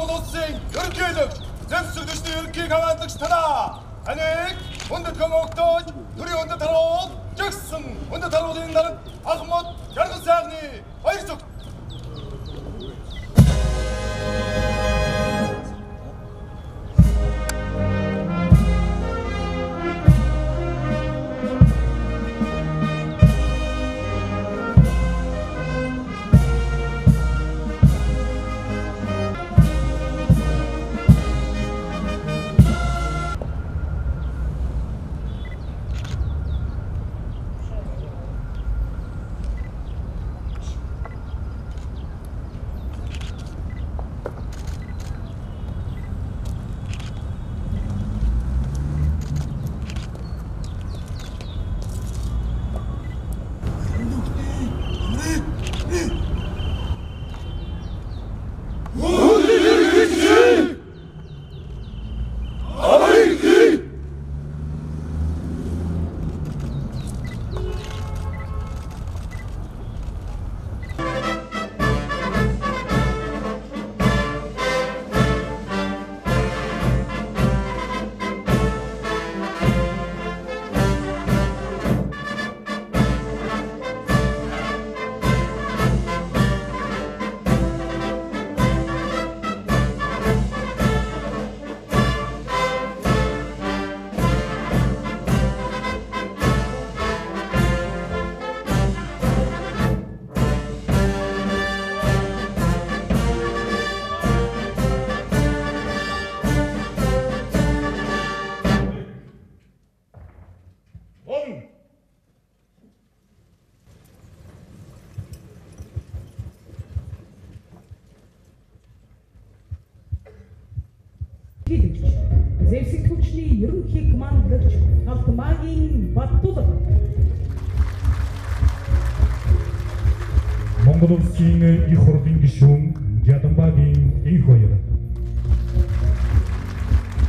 Монгол улсын ерөнхийлөг зөвсөлдөсний ерөнхий командлагч танаа аник өндөдгөн огтод төрийн өндөд харуул жигсэн өндөд харуулын дарга Ахмад Жаргал сайхны баяр зүг. Зэвсэг түвшний ерөнхий командлагч Алтмаагийн Баттулга. Монгол улсын их хурлын гишүүн Жадамбагийн энх баяр.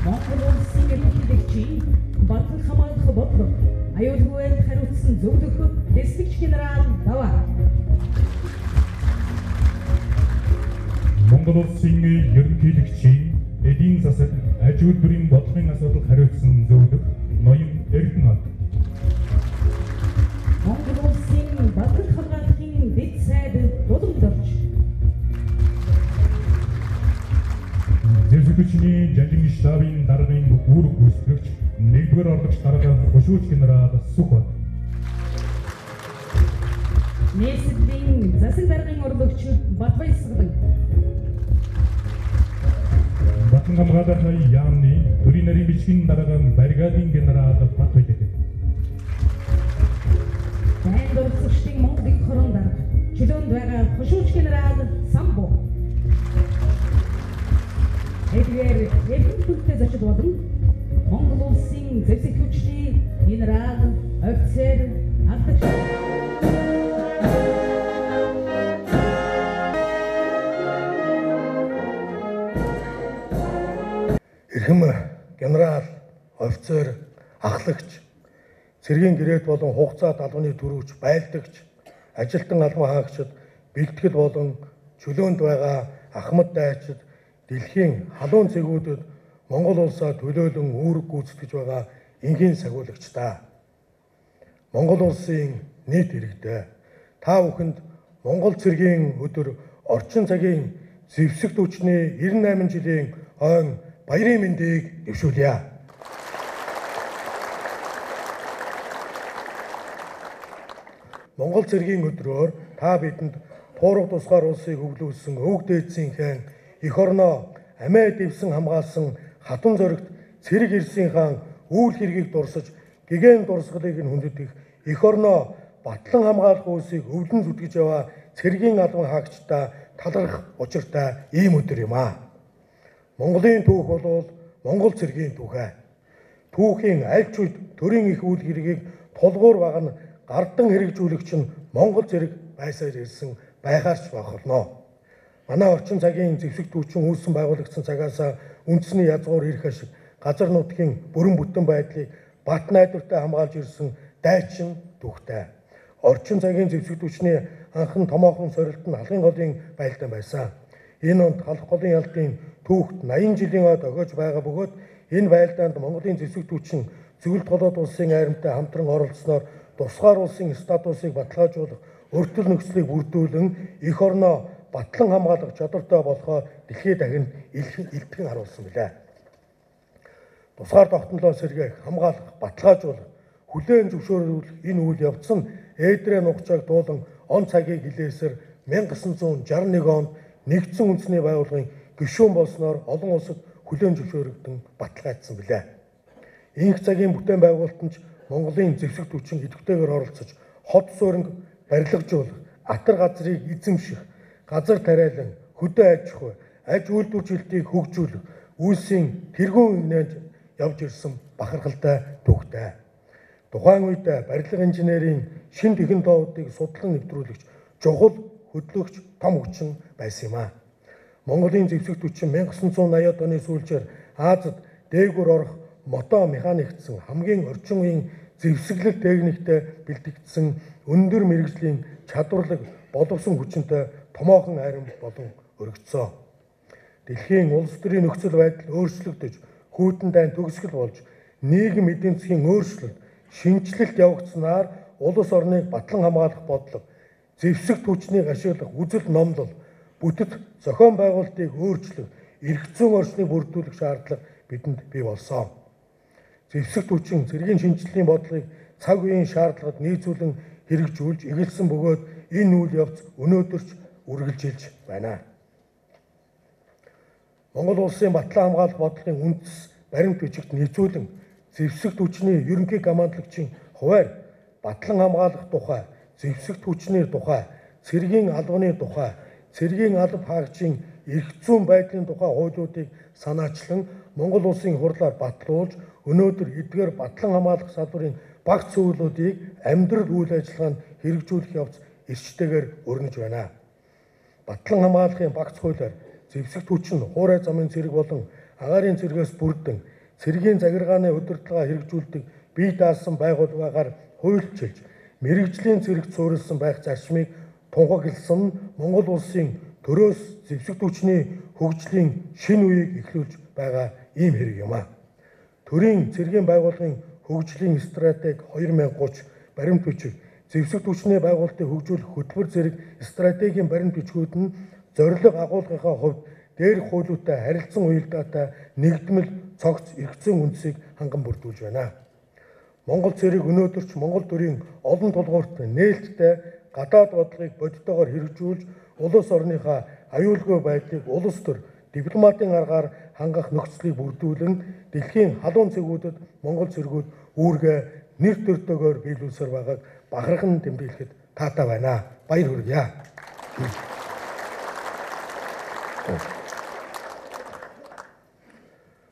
Монгол улсын эрхлэгчийн Батлан хамгаалах бодлого аюулгүйд хариуцсан зөвлөх дэслэгч генерал Даваа. Монгол улсын ерөнхийлөгчийн эдийн засаг аж үйлдвэрийн бодлогын асуудал хариуцсан зөвлөх Ноён Эрдэнэт. Монгол улсын Батлан хамгаалахын дэд сайд Дуландорч. Зэвсэгчний жанжин штабын даргын үүрэг гүйцэтгэгч 1-р ордогч дарга Хушууч генерал Сүхбат. Нийслэлийн засаг даргын орлогч Батбаясгалан. Батлан хамгаалах яамны төрийн нарийн бичгийн дарга бригадын генерал Батбаяд. Танд оролцогчдын Монгол их хорон дарга чөлөөнд байгаа Хушууч генерал Самбо. Эдгээр эрдэнэтэй зочид болон Монгол улсын зэвсэг хүчний генерал, офицер, алдагч. Эрхэм генерал, офицер, ахлагч, цэргийн гэрээд болон хугацаа далганы төрөвч, байлдагч, ажилтан албан хаагчид, бэлтгэл болон чөлөөнд байгаа Ахмад дайчид, дэлхийн халуун цэгүүдэд Монгол улсаа төлөөлөн үүрэг гүйцэтгэж байгаа энгийн сагуулагчдаа. Монгол улсын нийт иргэдээ та бүхэнд Монгол цэргийн өдөр орчин цагийн зэвсэг түвшний 98 жилийн хойно баярын мэндийг дэвшүүлье. Монгол цэргийн өдрөөр та бидэнд туурах тусгаар улсыг өвлүүлсэн өвөг дээдсийнхээ эх орноо амиа дэвсэн хамгаалсан хатан зоригт цэрэг ирсэн хаан үйл хэргийг дурсаж гэгэн дурсгалыг нь хүндэтгэх эх орноо батлан хамгаалах үйлсийг өвлөн зүтгэж яваа цэргийн албан хаагчдаа талархах учиртай ийм өдөр юм аа. Монголын түүх бол Монгол цэргийн түүхээ. Түүхийн аль ч үед төрийн их үйл хэргийг тулгуур багна гардан хэрэгжүүлэгч нь Монгол цэрэг байсаар ирсэн байхаарч бахарно. Манай орчин цагийн зэвсэг түүчин үүссэн байгуулагдсан цагаас үндэсний язгуур ирэх ашиг газар нутгийн бүрэн бүтэн байдлыг бат найдвартай хамгаалж ирсэн дайчин түүхтэй. Орчин цагийн зэвсэг түүчний анхан томоохон сорилт нь халын голын байлдаан байсан. Энэ онд халах голын ялдын түүхт 80 жилийн ой догоож байгаа бөгөөд энэ байлдаанд Монголын зэвсэг түвшин Зөвлөлт голоод улсын айрамтай хамтран оролцсноор тусгаар улсын статусыг баталгаажуулах өртөл нөхцөлийг бүрдүүлэн эх орноо батлан хамгаалах чадвартай болохоо дэлхийд дахин илтгэн харуулсан билээ. Тусгаар тогтнолоо сэргээх, хамгаалах, баталгаажуулах, хүлээн зөвшөөрөх энэ үйл явц нь ээдрээ нухчааг дуулан он цагийг хилээсэр 1961 онд нэгдсэн үндэсний байгууллагын гишүүн болсноор олон улсад хүлээн зөвшөөрөгдөн баталгаажсан билээ. Инх цагийн бүтээн байгуулалтанд Монголын зэвсэг түвшин идэвхтэйгээр оролцож хот сууринг барилгажуулах, атар газрыг эзэмших, газар тариалан, хөдөө аж ахуй, аж үйлдвэржилтийг хөгжүүлэх, үйлсийн тэргуун нээж явж ирсэн бахархалтай түүхтэй. Тухайн үед барилга инженерийн шин технологиудыг судлан нэвтрүүлэгч, чухал хөтлөгч том хүчин байсан юм а. Монголын зэвсэг түвшин 1980-аад оны сүүлчээр Азад дээгүүр орох мото механикцсан хамгийн орчин үеийн зэвсэглэл техниктэй бэлтгэгдсэн өндөр мэргэжлийн чадварлаг боловсон хүчинтэй томоохон айрам болон өргөцсөн. Дэлхийн улс төрийн нөхцөл байдал өөрчлөгдөж, хүйтэн дайн төгсгөл болж, нийгэм эдийн засгийн өөрчлөлт, шинжилэлт явагдсанаар улс орныг батлан хамгаалах бодлого, зэвсэг түвшнийг ашиглах үзэл номлол, бүтэц зохион байгуулалтыг өөрчлөх, эрх зүйн орчныг бүрдүүлэх шаардлага бидэнд бий болсон. Зэвсэг түвшин цэргийн шинжилгээний бодлогыг цаг үеийн шаардлагад нийцүүлэн хэрэгжүүлж эхэлсэн бөгөөд энэ үйл явц өнөөдөрч үргэлжилж байна. Монгол улсын батлан хамгаалах бодлогын үндэс баримт бичигт нийцүүлэн зэвсэг түвшний ерөнхий командлагчийн хуваар батлан хамгаалах тухай, зэвсэг түвшний тухай, цэргийн албаны тухай, цэргийн алба хаагчийн эрх зүйн байдлын тухай хуулиудыг санаачлан Монгол улсын хурлаар батлуулж өнөөдөр эдгээр батлан хамгаалах салбарын багц зөвлөлүүдийг амьдрал үйл ажиллагаанд хэрэгжүүлэх явц эрчтэйгээр өрнөж байна. Батлан хамгаалахын багц хуулиар зэвсэг түвшин хуурай замын цэрэг болон агаарын цэргээс бүрдэн цэргийн захиргааны удирдлага хэрэгжүүлдэг бие даасан байгууллагаар хуульчилж мэрэгжлийн цэрэгт суурилсан байх зарчмыг тунхагласан нь Монгол улсын төрөөс зэвсэг түвшний хөгжлийн шинэ үеийг эхлүүлж байгаа ийм хэрэг юм а. Төрийн цэргийн байгууллагын хөгжлийн стратеги 2030 баримт бичиг зэвсэг түвшний байгуулалтыг хөгжүүлэх хөтөлбөр зэрэг стратегийн баримт бичгүүд нь зорилго агуулгынхаа хувьд дээрх хуулиудтай харилцан уялдаатай нэгдмэл цогц эрх зүйн үндсийг ханган бүрдүүлж байна. Монгол цэрэг өнөөдөрч Монгол төрийн олон тулгуурт нээлттэй гадаад бодлогыг бодитоогоор хэрэгжүүлж улс орныхаа аюулгүй байдлыг улс төр дипломатын аргаар хангах нөхцөлийг бүрдүүлэн дэлхийн халуун цэгүүдэд Монгол цэргүүд үүргээ нэр төртөөгөөр биелүүлсээр байгааг бахархан тэмдэглэхэд таатай байна. Баяр хүргье.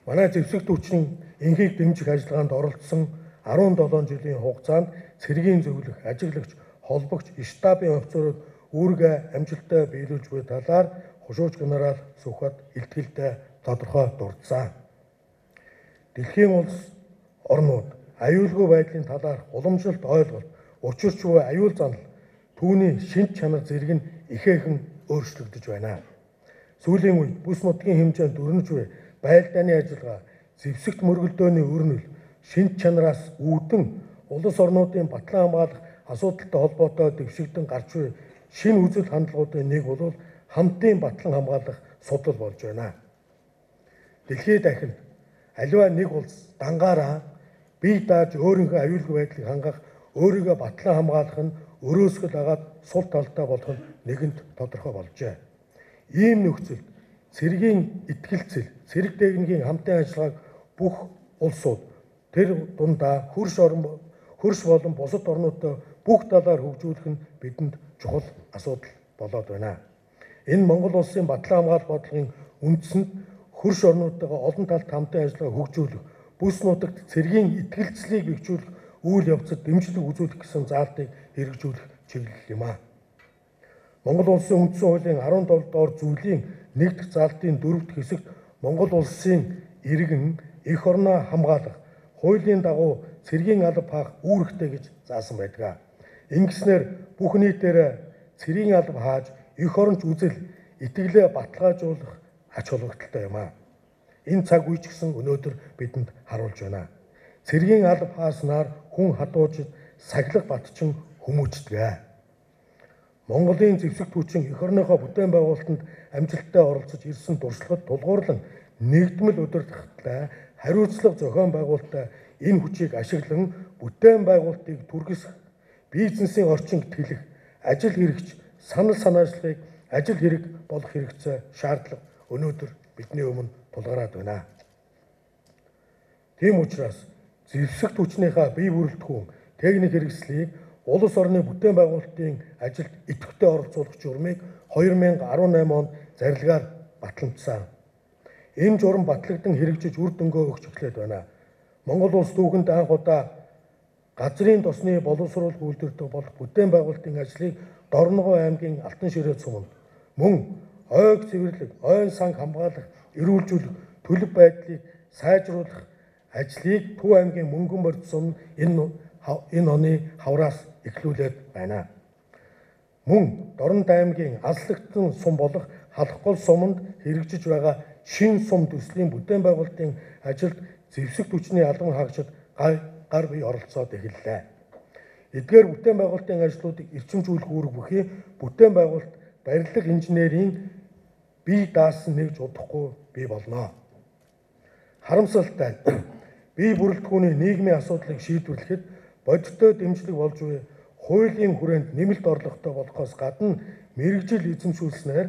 Манай зэвсэг түвшин энхийг дэмжих ажиллагаанд оролцсон 17 жилийн хугацаанд цэргийн зөвлөх, ажиглагч, холбогч, штабын офицерууд үүргээ амжилттай биелүүлж буй талаар хушууч генерал Сүхбат илтгэлтэй тодорхой дурдсан. Дэлхийн улс орнууд аюулгүй байдлын талаар уламжлалт ойлголт, учирч буй аюул занал, түүний шинж чанар зэрэг нь ихээхэн өөрчлөгдөж байна. Сүүлийн үед бүс нутгийн хэмжээнд өрнөж буй байлдааны ажиллагаа, зэвсэгт мөргөлдөөний өрнөл, шинж чанараас үүдэн улс орнуудын батлан хамгаалах асуудалтай холбоотой дэвшигдэн гарч буй шинэ үзэл хандлагуудын нэг бол хамтын батлан хамгаалах судал болж байна. Дэлхийд дахин аливаа нэг улс дангаараа бие дааж өөрийнхөө аюулгүй байдлыг хангах, өөрийгөө батлан хамгаалах нь өрөөсгөл агаад сул талтай болох нь нэгэнт тодорхой болжээ. Ийм нөхцөлд цэргийн итгэлцэл, цэрэг техникийн хамтын ажиллагааг бүх улсууд тэр дундаа хөрш болон бусад орнуудтай бүх талаар хөгжүүлэх нь бидэнд чухал асуудал болоод байна. Энэ Монгол улсын батлан хамгаалах бодлогын үндсэнд хөрш орнуудтайгаа олон талт хамтын ажиллагаа хөгжүүлэх, бүс нутагт цэргийн итгэлцлийг бэхжүүлэх үйл явцад дэмжлэг үзүүлэх гэсэн заалтыг хэрэгжүүлэх чиглэл юм а. Монгол улсын үндсэн хуулийн 17 дугаар зүйлийн 1 дахь заалтын 4 дахь хэсэгт Монгол улсын иргэн эх орноо хамгаалах, хуулийн дагуу цэргийн алба хаах үүрэгтэй гэж заасан байдаг. Ингэснээр бүх нийтээр цэргийн алба хааж эх оронч үзэл итгэлээ баталгаажуулах ач холбогдолтой юм аа. Энэ цаг үе ч гэсэн өнөөдөр бидэнд харуулж байна. Цэргийн алба хааснаар хүн хадуужид сахилах батчин хүмүүждэг. Монголын зэвсэг түүчин эх орныхоо бүтээн байгуулалтанд амжилттай оролцож ирсэн туршлагад тулгуурлан нэгдмэл удирдахтай хариуцлага зохион байгуулалттай энэ хүчийг ашиглан бүтээн байгуулалтыг түргэсэх, бизнесийн орчинд тэлэх, ажил хэрэгч санал санаачлагыг ажил хэрэг болох хэрэгцээ шаардлага өнөөдөр бидний өмнө тулгараад байна. Тийм учраас зэвсэг түвшнийхээ бие бүрэлдэхүүн, техник хэрэгслийг улс орны бүтээн байгуулалтын ажилд идэвхтэй оролцуулах журмыг 2018 онд зарилгаар батламжсан. Энэ журам батлагдсан хэрэгжиж үр дүнгээ өгч эхлээд байна. Монгол улс түүхэнд анх удаа газрын тосны боловсруулах үйлдвэртэй болох бүтээн байгуулалтын ажлыг Дорногов аймгийн Алтан ширээ цуманд мөн ойг цэвэрлэг, ойн санг хамгаалах, эрүүлжүүлэх, төлөв байдлыг сайжруулах ажлыг Төв аймгийн Мөнгөн борд сум энэ оны хавраас эхлүүлээд байна. Мөн Дорнод аймгийн алслагдсан сум болох Халахгол суманд хэрэгжиж байгаа шин сум төслийн бүтээн байгуулалтын ажилд зэвсэг түвшний албан хаагчид гар бие оролцоод эхэллээ. Эдгээр бүтээн байгуулалтын ажлуудыг эрчимжүүлэх үүрэг бүхий бүтээн байгуулалт барилга инженерийн бие даасан нэгж удахгүй бий болно. Харамсалтай бие бүрэлдэхүүний нийгмийн асуудлыг шийдвэрлэхэд бодиттой дэмжлэг болж буй хуулийн хүрээнд нэмэлт орлоготой болохоос гадна мэрэгжил эзэмшүүлснээр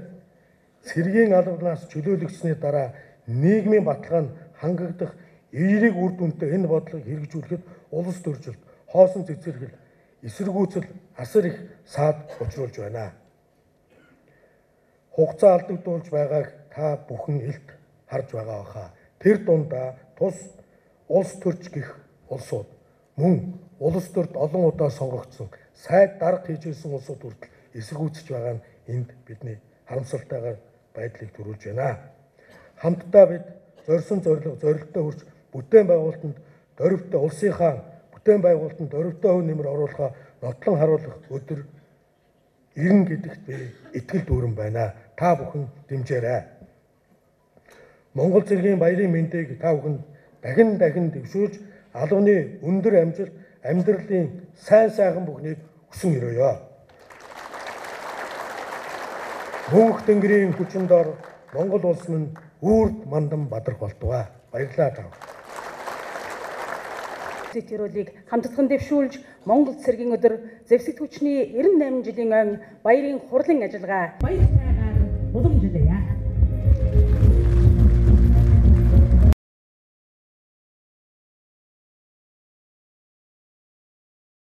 цэргийн албанаас чөлөөлөгчсөний дараа нийгмийн баталгаанд хангагдах эерэг үр дүнтэй энэ бодлогыг хэрэгжүүлэхэд улс төржилт, хоосон цэцэрлэгэл, эсэргүүцэл асар их саад учруулж байна. Хугацаа алдагдуулж байгааг та бүхэн илт харж байгаа баха. Тэр дундаа тус улс төрч гэх улсууд мөн улс төрд олон удаа сонгогдсон сайд дарга хийжсэн улсууд хүртэл эсэргүүцэж байгаа нь энд бидний харамсалтайгаар байдлыг төрүүлж байна. Хамтдаа бид зорьсон зорилттой хүрч бүтээн байгуулалтанд дөрвтэй улсынхаа бүтээн байгуулалтанд дөрвтэй хөв нэмэр оруулахаа нотлон харуулах өдөр ирнэ гэдэгт би итгэл дүүрэн байна. Та бүхэн дэмжээрэй. Монгол цэргийн баярын мэндийг та бүхэн дахин дэвшүүлж албаны өндөр амжилт, амьдралын сайн сайхан бүхнийг хүсэн өрөөё. Мөнх тэнгэрийн хүчин дор Монгол улс минь үрд мандан бадрах болтугай. Баярлалаа та. Тэрүүлийг хамтдаган дэвшүүлж Монгол цэргийн өдөр зэвсэг түвшний 98 жилийн ойн баярын хурлын ажиллагаа баяр тайгаар уламжлая.